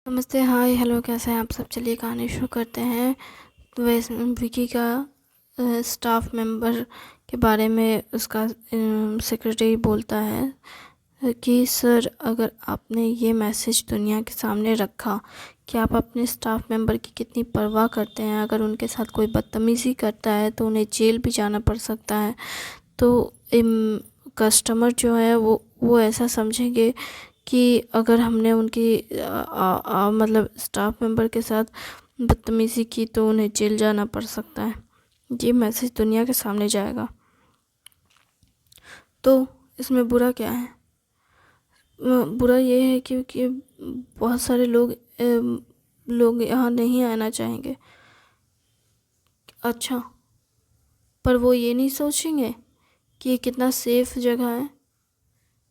नमस्ते, हाय, हेलो, कैसे हैं आप सब। चलिए कहानी शुरू करते हैं। वैसे विकी का स्टाफ मेंबर के बारे में उसका सेक्रेटरी बोलता है कि सर, अगर आपने ये मैसेज दुनिया के सामने रखा कि आप अपने स्टाफ मेंबर की कितनी परवाह करते हैं, अगर उनके साथ कोई बदतमीज़ी करता है तो उन्हें जेल भी जाना पड़ सकता है। तो कस्टमर जो है वो ऐसा समझेंगे कि अगर हमने उनकी मतलब स्टाफ मेंबर के साथ बदतमीज़ी की तो उन्हें जेल जाना पड़ सकता है। ये मैसेज दुनिया के सामने जाएगा। तो इसमें बुरा क्या है? बुरा ये है क्योंकि बहुत सारे लोग यहाँ नहीं आना चाहेंगे। अच्छा, पर वो ये नहीं सोचेंगे कि ये कितना सेफ़ जगह है,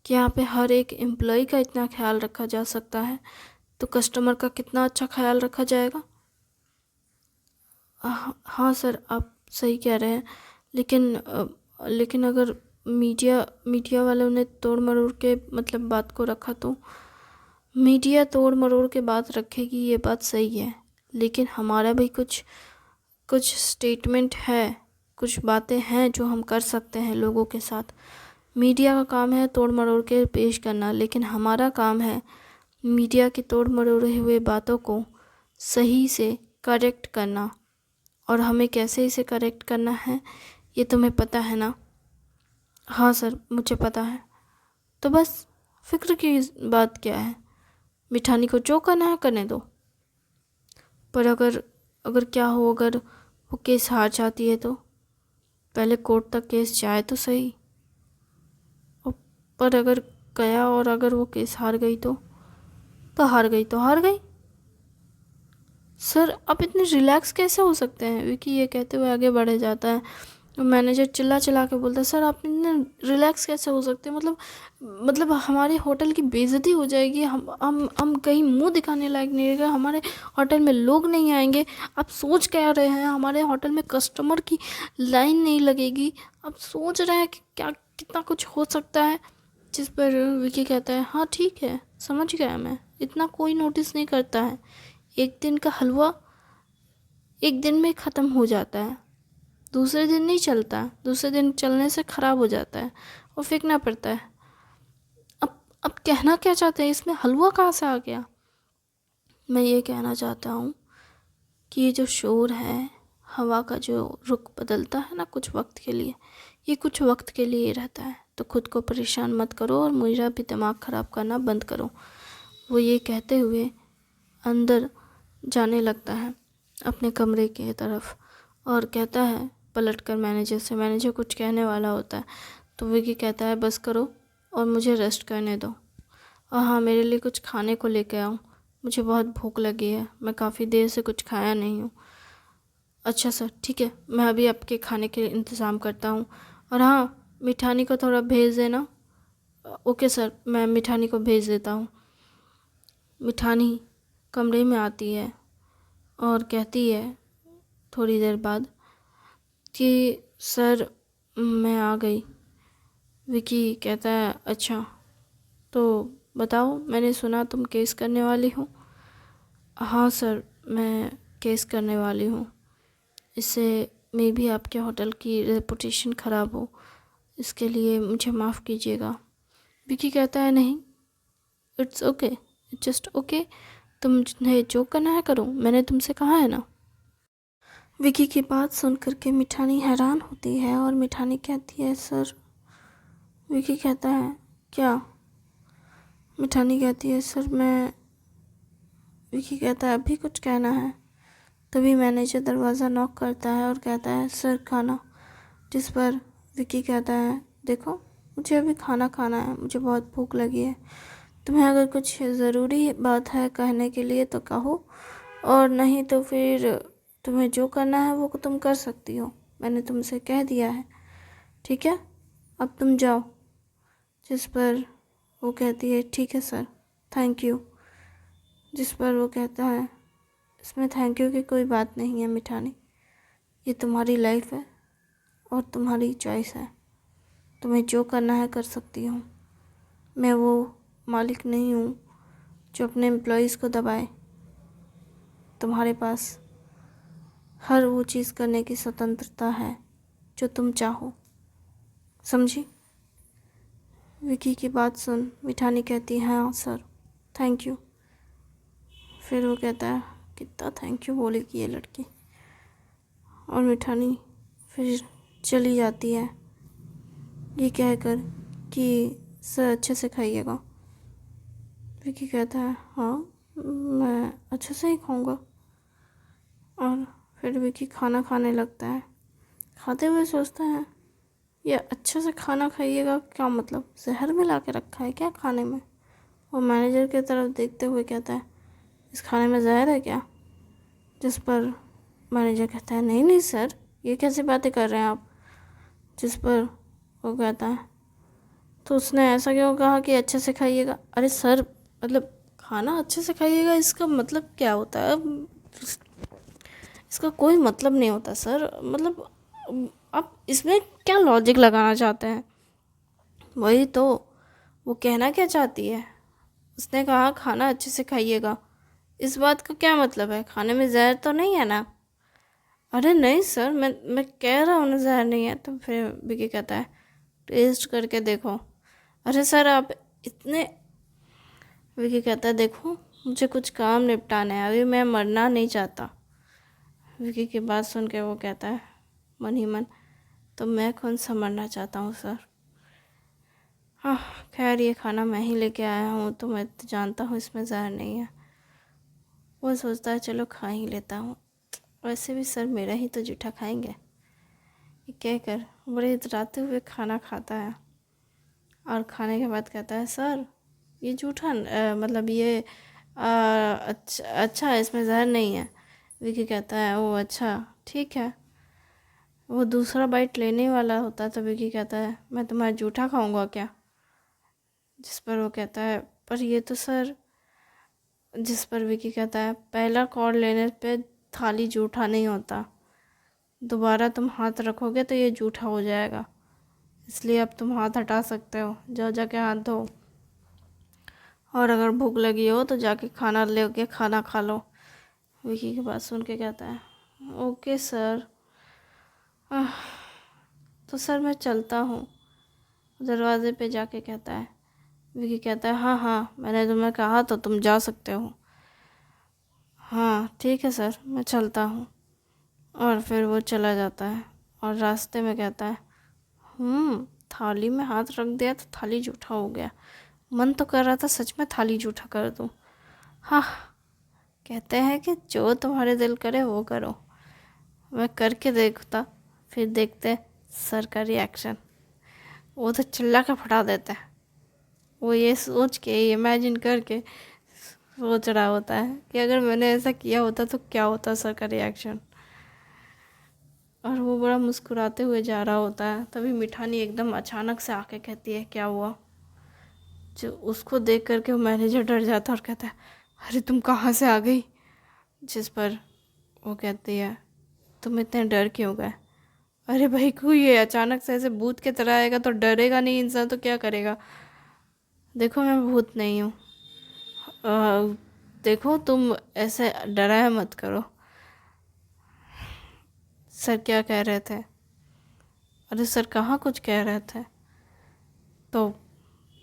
कि यहाँ पे हर एक एम्प्लॉय का इतना ख्याल रखा जा सकता है, तो कस्टमर का कितना अच्छा ख्याल रखा जाएगा। हाँ सर, आप सही कह रहे हैं, लेकिन अगर मीडिया वालों ने तोड़ मरोड़ के मतलब बात को रखा तो मीडिया तोड़ मरोड़ के बात रखेगी, ये बात सही है, लेकिन हमारा भी कुछ कुछ स्टेटमेंट है, कुछ बातें हैं जो हम कर सकते हैं लोगों के साथ। मीडिया का काम है तोड़ मरोड़ के पेश करना, लेकिन हमारा काम है मीडिया की तोड़ मरोड़े हुए बातों को सही से करेक्ट करना। और हमें कैसे इसे करेक्ट करना है ये तुम्हें पता है ना? हाँ सर, मुझे पता है। तो बस फिक्र की बात क्या है, मिठानी को जो करना है करने दो। पर अगर अगर क्या हो, अगर वो केस हार जाती है तो पहले कोर्ट तक केस जाए तो सही। पर अगर गया और अगर वो केस हार गई तो हार गई तो हार गई। सर, आप इतने रिलैक्स कैसे हो सकते हैं? विकी ये कहते हुए आगे बढ़े जाता है। मैनेजर चिल्ला चिल्ला के बोलता है, सर आप इतने रिलैक्स कैसे हो सकते हैं? मतलब हमारे होटल की बेइज्जती हो जाएगी, हम कहीं मुंह दिखाने लायक नहीं रहेगा, हमारे होटल में लोग नहीं आएंगे। आप सोच क्या रहे हैं? हमारे होटल में कस्टमर की लाइन नहीं लगेगी। आप सोच रहे हैं कि क्या कितना कुछ हो सकता है। जिस पर विकी कहता है, हाँ ठीक है, समझ गया मैं, इतना कोई नोटिस नहीं करता है। एक दिन का हलवा एक दिन में ख़त्म हो जाता है, दूसरे दिन नहीं चलता, दूसरे दिन चलने से ख़राब हो जाता है और फेंकना पड़ता है। अब कहना क्या चाहते हैं? इसमें हलवा कहाँ से आ गया? मैं ये कहना चाहता हूँ कि ये जो शोर है, हवा का जो रुख बदलता है ना कुछ वक्त के लिए, ये कुछ वक्त के लिए ही रहता है। तो खुद को परेशान मत करो और मेरा भी दिमाग ख़राब करना बंद करो। वो ये कहते हुए अंदर जाने लगता है अपने कमरे की तरफ और कहता है पलट कर मैनेजर से। मैनेजर कुछ कहने वाला होता है तो विकी कहता है, बस करो और मुझे रेस्ट करने दो। और हाँ, मेरे लिए कुछ खाने को लेके आओ, मुझे बहुत भूख लगी है, मैं काफ़ी देर से कुछ खाया नहीं हूँ। अच्छा सर, ठीक है, मैं अभी आपके खाने के इंतज़ाम करता हूँ। और हाँ, मिठानी को थोड़ा भेज देना। ओके सर, मैं मिठानी को भेज देता हूँ। मिठानी कमरे में आती है और कहती है थोड़ी देर बाद कि सर, मैं आ गई। विकी कहता है, अच्छा तो बताओ, मैंने सुना तुम केस करने वाली हो। हाँ सर, मैं केस करने वाली हूँ, इससे मे भी आपके होटल की रेपुटेशन ख़राब हो, इसके लिए मुझे माफ़ कीजिएगा। विकी कहता है, नहीं, it's okay, it's just okay, तुम्हें जो करना है करो, मैंने तुमसे कहा है ना। विकी की बात सुन करके मिठानी हैरान होती है और मिठानी कहती है, सर। विकी कहता है, क्या? मिठानी कहती है, सर मैं। विकी कहता है, अभी कुछ कहना है? तभी मैनेजर दरवाज़ा नॉक करता है और कहता है, सर खाना। जिस पर विकी कहता है, देखो, मुझे अभी खाना खाना है, मुझे बहुत भूख लगी है। तुम्हें अगर कुछ ज़रूरी बात है कहने के लिए तो कहो, और नहीं तो फिर तुम्हें जो करना है वो तुम कर सकती हो, मैंने तुमसे कह दिया है, ठीक है, अब तुम जाओ। जिस पर वो कहती है, ठीक है सर, थैंक यू। जिस पर वो कहता है, इसमें थैंक यू की कोई बात नहीं है मिठानी, ये तुम्हारी लाइफ है और तुम्हारी चॉइस है, तुम्हें जो करना है कर सकती हो। मैं वो मालिक नहीं हूँ जो अपने एम्प्लॉयज़ को दबाए। तुम्हारे पास हर वो चीज़ करने की स्वतंत्रता है जो तुम चाहो, समझी? विकी की बात सुन मिठानी कहती है हाँ सर, थैंक यू। फिर वो कहता है कितना थैंक यू बोलेगी ये लड़की। और मिठानी फिर चली जाती है ये कहकर कि सर अच्छे से खाइएगा। विकी कहता है हाँ मैं अच्छे से ही खाऊंगा। और फिर विकी खाना खाने लगता है। खाते हुए सोचता है ये अच्छे से खाना खाइएगा क्या मतलब, जहर मिला के रखा है क्या खाने में? वो मैनेजर की तरफ देखते हुए कहता है इस खाने में जहर है क्या? जिस पर मैनेजर कहता है नहीं नहीं सर, ये कैसी बातें कर रहे हैं आप? जिस पर वो कहता है तो उसने ऐसा क्यों कहा कि अच्छे से खाइएगा? अरे सर मतलब खाना अच्छे से खाइएगा इसका मतलब क्या होता है? इसका कोई मतलब नहीं होता सर, मतलब आप इसमें क्या लॉजिक लगाना चाहते हैं? वही तो, वो कहना क्या चाहती है? उसने कहा खाना अच्छे से खाइएगा, इस बात का क्या मतलब है? खाने में जहर तो नहीं है ना? अरे नहीं सर, मैं कह रहा हूँ ना जहर नहीं है। तो फिर विकी कहता है टेस्ट करके देखो। अरे सर आप इतने, विकी कहता है देखो मुझे कुछ काम निपटाना है, अभी मैं मरना नहीं चाहता। विकी की बात सुन के वो कहता है मन ही मन तो मैं कौन सा मरना चाहता हूँ सर। हाँ खैर ये खाना मैं ही लेके आया हूँ तो मैं तो जानता हूँ इसमें जहर नहीं है। वो सोचता है चलो खा ही लेता हूँ, वैसे भी सर मेरा ही तो जूठा खाएंगे। ये कहकर बड़े इतराते हुए खाना खाता है और खाने के बाद कहता है सर ये जूठा मतलब ये अच्छा इसमें जहर नहीं है। विकी कहता है ओ अच्छा ठीक है। वो दूसरा बाइट लेने वाला होता है तो विकी कहता है मैं तुम्हारा जूठा खाऊंगा क्या? जिस पर वो कहता है पर ये तो सर, जिस पर विकी कहता है पहला कॉर्ड लेने पे थाली जूठा नहीं होता, दोबारा तुम हाथ रखोगे तो ये जूठा हो जाएगा, इसलिए अब तुम हाथ हटा सकते हो, जाओ जाके हाथ धो और अगर भूख लगी हो तो जाके खाना लेके खाना खा लो। विकी की बात सुन के कहता है ओके सर। आह, तो सर मैं चलता हूँ। दरवाजे पे जाके कहता है, विकी कहता है हाँ हाँ मैंने तुम्हें कहा तो तुम जा सकते हो। हाँ ठीक है सर मैं चलता हूँ। और फिर वो चला जाता है और रास्ते में कहता है थाली में हाथ रख दिया तो थाली जूठा हो गया, मन तो कर रहा था सच में थाली जूठा कर दूँ। हाँ कहते हैं कि जो तुम्हारे दिल करे वो करो, मैं करके देखता फिर देखते सर का रिएक्शन। वो तो चिल्ला के फटा देता है। वो ये सोच के इमेजिन करके सोच रहा होता है कि अगर मैंने ऐसा किया होता तो क्या होता सर का रिएक्शन। और वो बड़ा मुस्कुराते हुए जा रहा होता है, तभी मिठानी एकदम अचानक से आके कहती है क्या हुआ? जो उसको देख करके वो मैनेजर डर जाता है और कहता है अरे तुम कहाँ से आ गई? जिस पर वो कहती है तुम इतने डर क्यों गए? अरे भाई कोई ये अचानक से ऐसे भूत की तरह आएगा तो डरेगा नहीं इंसान तो क्या करेगा? देखो मैं भूत नहीं हूँ, देखो तुम ऐसे डराया मत करो। सर क्या कह रहे थे? अरे सर कहाँ कुछ कह रहे थे। तो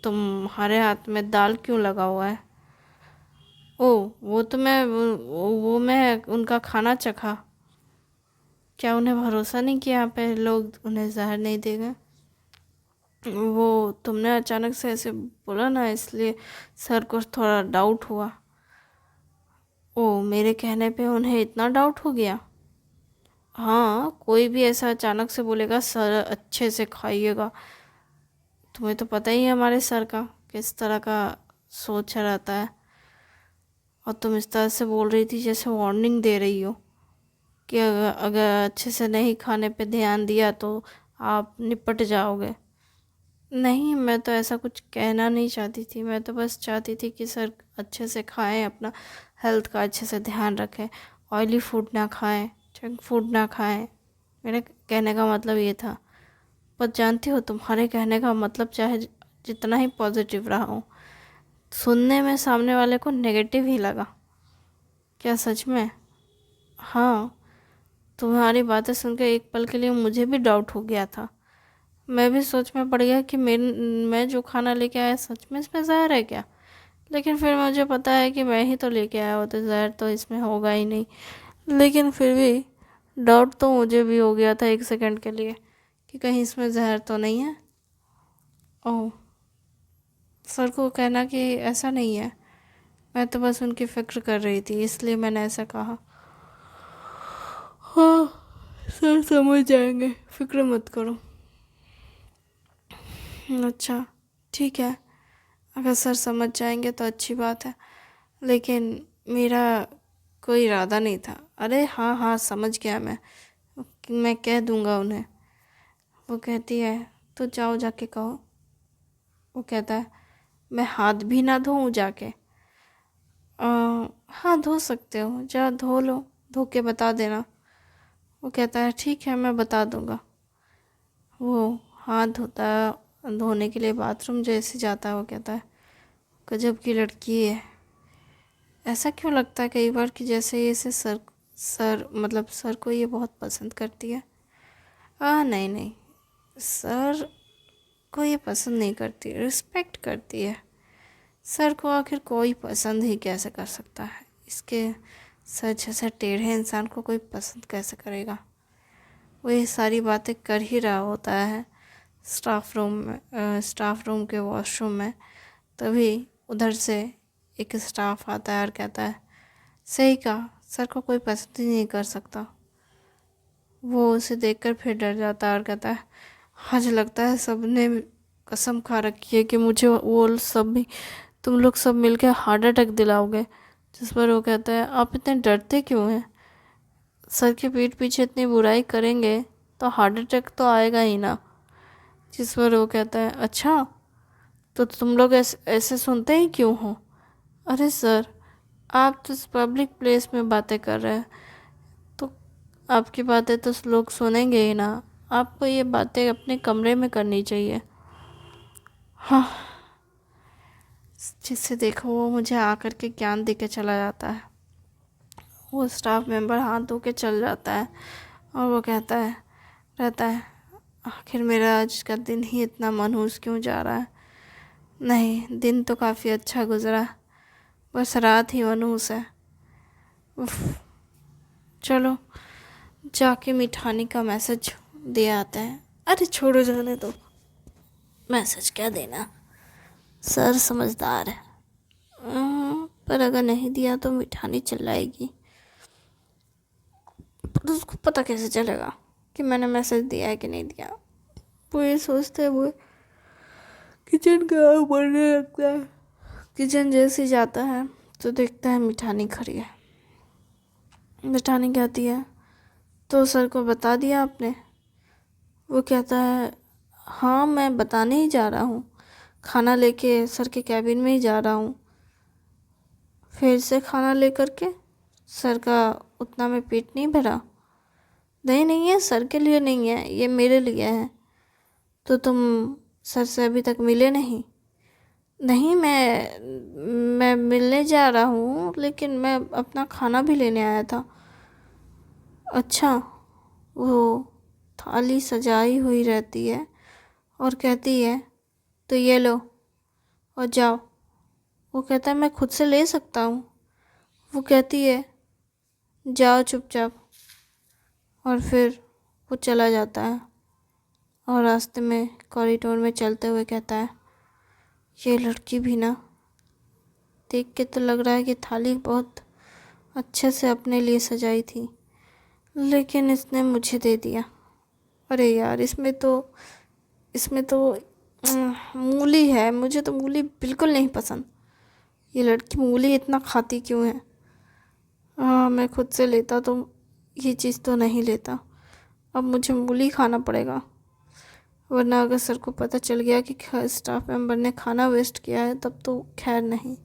तुम्हारे हाथ में दाल क्यों लगा हुआ है? ओ वो तो मैं वो मैं उनका खाना चखा। क्या उन्हें भरोसा नहीं कि यहाँ पे लोग उन्हें जहर नहीं देंगे? वो तुमने अचानक से ऐसे बोला ना इसलिए सर को थोड़ा डाउट हुआ। ओ मेरे कहने पे उन्हें इतना डाउट हो गया? हाँ कोई भी ऐसा अचानक से बोलेगा सर अच्छे से खाइएगा, तुम्हें तो पता ही है हमारे सर का किस तरह का सोच रहता है। और तुम इस तरह से बोल रही थी जैसे वार्निंग दे रही हो कि अगर अच्छे से नहीं खाने पे ध्यान दिया तो आप निपट जाओगे। नहीं मैं तो ऐसा कुछ कहना नहीं चाहती थी, मैं तो बस चाहती थी कि सर अच्छे से खाएं, अपना हेल्थ का अच्छे से ध्यान रखें, ऑयली फूड ना खाएं, जंक फूड ना खाएं। मेरे कहने का मतलब ये था। पर जानती हो तुम्हारे कहने का मतलब चाहे जितना ही पॉजिटिव रहा हो, सुनने में सामने वाले को नेगेटिव ही लगा। क्या सच में? हाँ, तुम्हारी बातें सुनकर एक पल के लिए मुझे भी डाउट हो गया था। मैं भी सोच में पड़ गया कि मैं जो खाना लेके आया सच में इसमें ज़हर है क्या। लेकिन फिर मुझे पता है कि मैं ही तो लेके आया हूँ, तो ज़हर तो इसमें होगा ही नहीं। लेकिन फिर भी डाउट तो मुझे भी हो गया था एक सेकंड के लिए कि कहीं इसमें जहर तो नहीं है। ओह, सर को कहना कि ऐसा नहीं है। मैं तो बस उनकी फिक्र कर रही थी, इसलिए मैंने ऐसा कहा। हाँ, सर समझ जाएंगे, फिक्र मत करो। अच्छा, ठीक है। अगर सर समझ जाएंगे तो अच्छी बात है, लेकिन मेरा कोई इरादा नहीं था। अरे हाँ हाँ, समझ गया मैं कह दूंगा उन्हें। वो कहती है, तो जाओ जाके कहो। वो कहता है, मैं हाथ भी ना धोऊं जाके। हाँ, धो सकते हो, जा धो लो, धो के बता देना। वो कहता है, ठीक है, मैं बता दूंगा। वो हाथ धोने के लिए बाथरूम जैसे जाता है। वो कहता है, गजब की लड़की है। ऐसा क्यों लगता है कई बार कि जैसे ये इसे सर को ये बहुत पसंद करती है। नहीं नहीं, सर को ये पसंद नहीं करती, रिस्पेक्ट करती है। सर को आखिर कोई पसंद ही कैसे कर सकता है। इसके सर जैसे टेढ़े इंसान को कोई पसंद कैसे करेगा। वो ये सारी बातें कर ही रहा होता है स्टाफ रूम के वॉशरूम में। तभी उधर से एक स्टाफ आता है और कहता है, सही कहा, सर को कोई पसंद ही नहीं कर सकता। वो उसे देखकर फिर डर जाता है और कहता है, आज लगता है सबने कसम खा रखी है कि मुझे वो सब भी तुम लोग सब मिलकर हार्ट अटैक दिलाओगे। जिस पर वो कहता है, आप इतने डरते क्यों हैं? सर के पीठ पीछे इतनी बुराई करेंगे तो हार्ट अटैक तो आएगा ही ना। जिस पर वो कहता है, अच्छा, तो तुम लोग ऐसे सुनते ही क्यों हो? अरे सर, आप तो पब्लिक प्लेस में बातें कर रहे हैं, तो आपकी बातें तो लोग सुनेंगे ही ना। आपको ये बातें अपने कमरे में करनी चाहिए। हाँ, जिससे देखो वो मुझे आकर के ज्ञान दे के चला जाता है। वो स्टाफ मेंबर हाथ धो के चल जाता है और वो रहता है, आखिर मेरा आज का दिन ही इतना मनहूस क्यों जा रहा है। नहीं, दिन तो काफ़ी अच्छा गुजरा, बस रात ही मनहूस है। उफ, चलो जाके मिठानी का मैसेज दे आते हैं। अरे छोड़ो, जाने दो, मैसेज क्या देना, सर समझदार है। पर अगर नहीं दिया तो मिठानी चिल्लाएगी। पर उसको पता कैसे चलेगा कि मैंने मैसेज दिया है कि नहीं दिया। वो ये सोचते हुए किचन का आग बढ़ने लगता है। किचन जैसे जाता है तो देखता है मिठानी खड़ी है। मिठानी कहती है, तो सर को बता दिया आपने? वो कहता है, हाँ, मैं बताने ही जा रहा हूँ, खाना लेके सर के कैबिन में ही जा रहा हूँ। फिर से खाना लेकर के? सर का उतना में पेट नहीं भरा? नहीं नहीं, ये सर के लिए नहीं है, ये मेरे लिए है। तो तुम सर से अभी तक मिले नहीं? नहीं, मैं मिलने जा रहा हूँ, लेकिन मैं अपना खाना भी लेने आया था। अच्छा। वो थाली सजाई हुई रहती है और कहती है, तो ये लो और जाओ। वो कहता है, मैं खुद से ले सकता हूँ। वो कहती है, जाओ चुपचाप। और फिर वो चला जाता है और रास्ते में कॉरिडोर में चलते हुए कहता है, ये लड़की भी ना, देख के तो लग रहा है कि थाली बहुत अच्छे से अपने लिए सजाई थी, लेकिन इसने मुझे दे दिया। अरे यार, इसमें तो मूली है, मुझे तो मूली बिल्कुल नहीं पसंद। ये लड़की मूली इतना खाती क्यों है? हाँ, मैं खुद से लेता तो ये चीज़ तो नहीं लेता। अब मुझे मूली खाना पड़ेगा, वरना अगर सर को पता चल गया कि स्टाफ मेंबर ने खाना वेस्ट किया है तब तो खैर नहीं।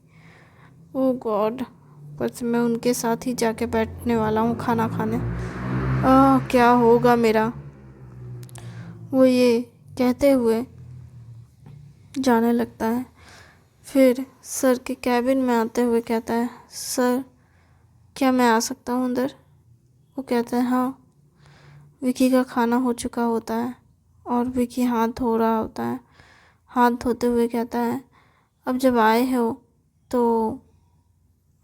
ओह गॉड, पर से मैं उनके साथ ही जाके बैठने वाला हूँ खाना खाने। क्या होगा मेरा? वो ये कहते हुए जाने लगता है। फिर सर के कैबिन में आते हुए कहता है, सर, क्या मैं आ सकता हूँ अंदर? वो कहता है हाँ। विकी का खाना हो चुका होता है और विकी हाथ धो रहा होता है। हाथ धोते हुए कहता है अब जब आए हो तो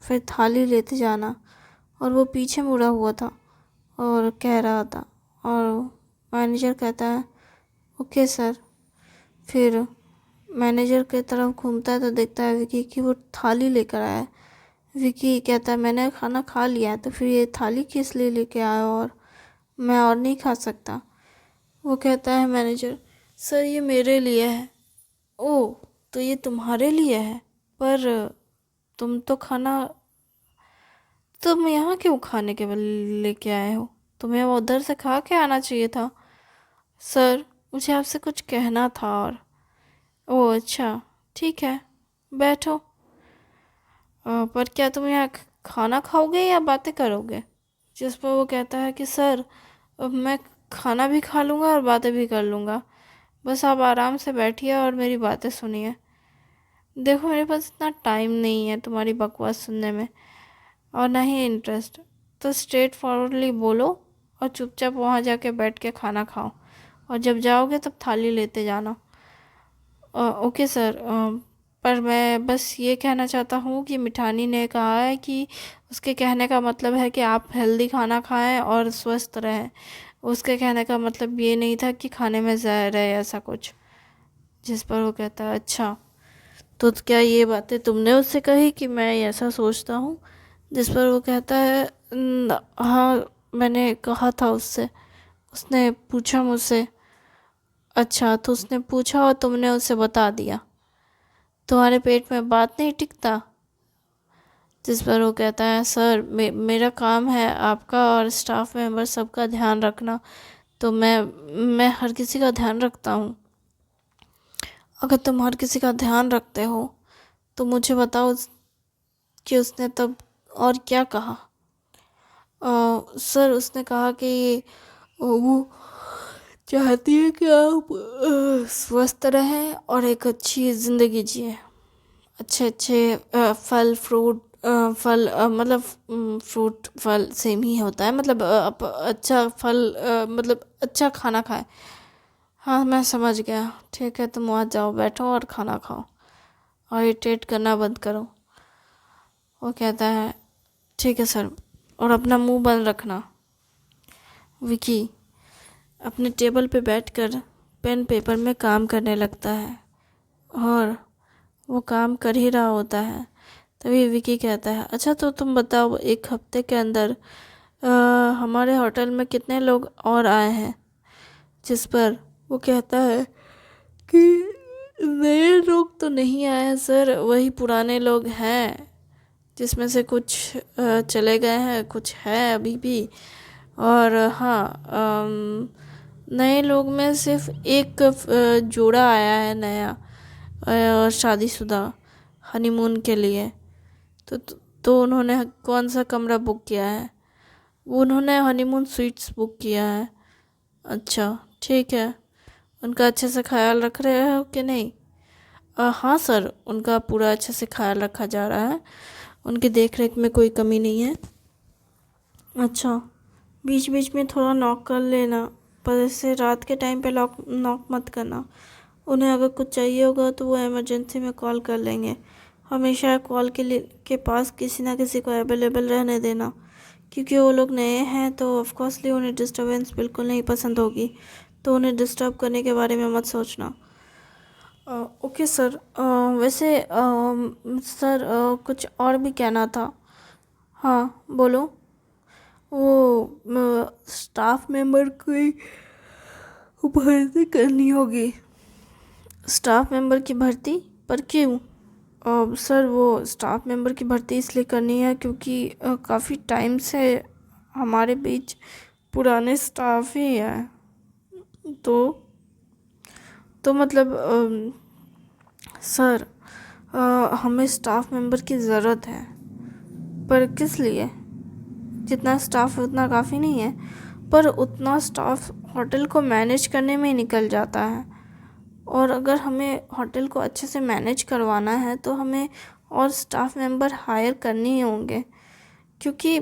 फिर थाली लेते जाना। और वो पीछे मुड़ा हुआ था और कह रहा था, और मैनेजर कहता है ओके सर। फिर मैनेजर की तरफ घूमता है तो देखता है विकी कि वो थाली लेकर आया है। विकी कहता है मैंने खाना खा लिया है, तो फिर ये थाली किस लिए लेके आया, और मैं और नहीं खा सकता। वो कहता है मैनेजर सर ये मेरे लिए है। ओ तो ये तुम्हारे लिए है, पर तुम तो खाना, तुम यहाँ क्यों खाने के लेके आए हो? तुम्हें वो उधर से खा के आना चाहिए था। सर मुझे आपसे कुछ कहना था। और ओह अच्छा ठीक है, बैठो। पर क्या तुम यहाँ खाना खाओगे या बातें करोगे? जिस पर वो कहता है कि सर अब मैं खाना भी खा लूँगा और बातें भी कर लूँगा, बस आप आराम से बैठिए और मेरी बातें सुनिए। देखो मेरे पास इतना टाइम नहीं है तुम्हारी बकवास सुनने में, और ना ही इंटरेस्ट। तो स्ट्रेट फॉरवर्डली बोलो और चुपचाप वहाँ जाके बैठ के खाना खाओ, और जब जाओगे तब थाली लेते जाना। Okay sir. पर मैं बस ये कहना चाहता हूँ कि मिठानी ने कहा है कि उसके कहने का मतलब है कि आप हेल्दी खाना खाएं और स्वस्थ रहें। उसके कहने का मतलब ये नहीं था कि खाने में जहर है ऐसा कुछ। जिस पर वो कहता है अच्छा, तो क्या ये बातें तुमने उससे कही कि मैं ऐसा सोचता हूँ? जिस पर वो कहता है हाँ मैंने कहा था उससे, उसने पूछा मुझसे। अच्छा तो उसने पूछा और तुमने उसे बता दिया? तुम्हारे पेट में बात नहीं टिकता? जिस पर वो कहता है सर मेरा काम है आपका और स्टाफ मेंबर सबका ध्यान रखना, तो मैं हर किसी का ध्यान रखता हूँ। अगर तुम हर किसी का ध्यान रखते हो तो मुझे बताओ कि उसने तब और क्या कहा? सर उसने कहा कि वो चाहती है कि आप स्वस्थ रहें और एक अच्छी ज़िंदगी जिए। अच्छे अच्छे फल फ्रूट, फल मतलब फ्रूट फल सेम ही होता है, मतलब अच्छा फल मतलब अच्छा खाना खाए। हाँ मैं समझ गया, ठीक है तुम वहाँ जाओ बैठो और खाना खाओ और इरिटेट करना बंद करो। वो कहता है ठीक है सर, और अपना मुंह बंद रखना। विकी अपने टेबल पे बैठकर पेन पेपर में काम करने लगता है, और वो काम कर ही रहा होता है। तभी विकी कहता है अच्छा तो तुम बताओ एक हफ्ते के अंदर हमारे होटल में कितने लोग और आए हैं? जिस पर वो कहता है कि नए लोग तो नहीं आए हैं सर, वही पुराने लोग हैं, जिसमें से कुछ चले गए हैं, कुछ है अभी भी। और हाँ नए लोग में सिर्फ एक जोड़ा आया है नया, शादीशुदा, हनीमून के लिए। तो उन्होंने कौन सा कमरा बुक किया है? वो उन्होंने हनीमून स्वीट्स बुक किया है। अच्छा ठीक है, उनका अच्छे से ख्याल रख रहे हो कि नहीं? हाँ सर उनका पूरा अच्छे से ख्याल रखा जा रहा है, उनकी देख रेख में कोई कमी नहीं है। अच्छा बीच बीच में थोड़ा नॉक कर लेना, पर ऐसे रात के टाइम पे नॉक मत करना। उन्हें अगर कुछ चाहिए होगा तो वो इमरजेंसी में कॉल कर लेंगे। हमेशा कॉल के पास किसी ना किसी को अवेलेबल रहने देना, क्योंकि वो लोग नए हैं तो ऑफकोर्सली उन्हें डिस्टरबेंस बिल्कुल नहीं पसंद होगी, तो उन्हें डिस्टर्ब करने के बारे में मत सोचना। Okay sir. वैसे सर कुछ और भी कहना था। हाँ बोलो। वो स्टाफ मेंबर की भर्ती करनी होगी। स्टाफ मेंबर की भर्ती? पर क्यों? सर वो स्टाफ मेंबर की भर्ती इसलिए करनी है क्योंकि काफ़ी टाइम से हमारे बीच पुराने स्टाफ ही हैं, तो मतलब सर हमें स्टाफ मेंबर की ज़रूरत है। पर किस लिए? जितना स्टाफ है उतना काफ़ी नहीं है, पर उतना स्टाफ होटल को मैनेज करने में ही निकल जाता है, और अगर हमें होटल को अच्छे से मैनेज करवाना है तो हमें और स्टाफ मेंबर हायर करने ही होंगे, क्योंकि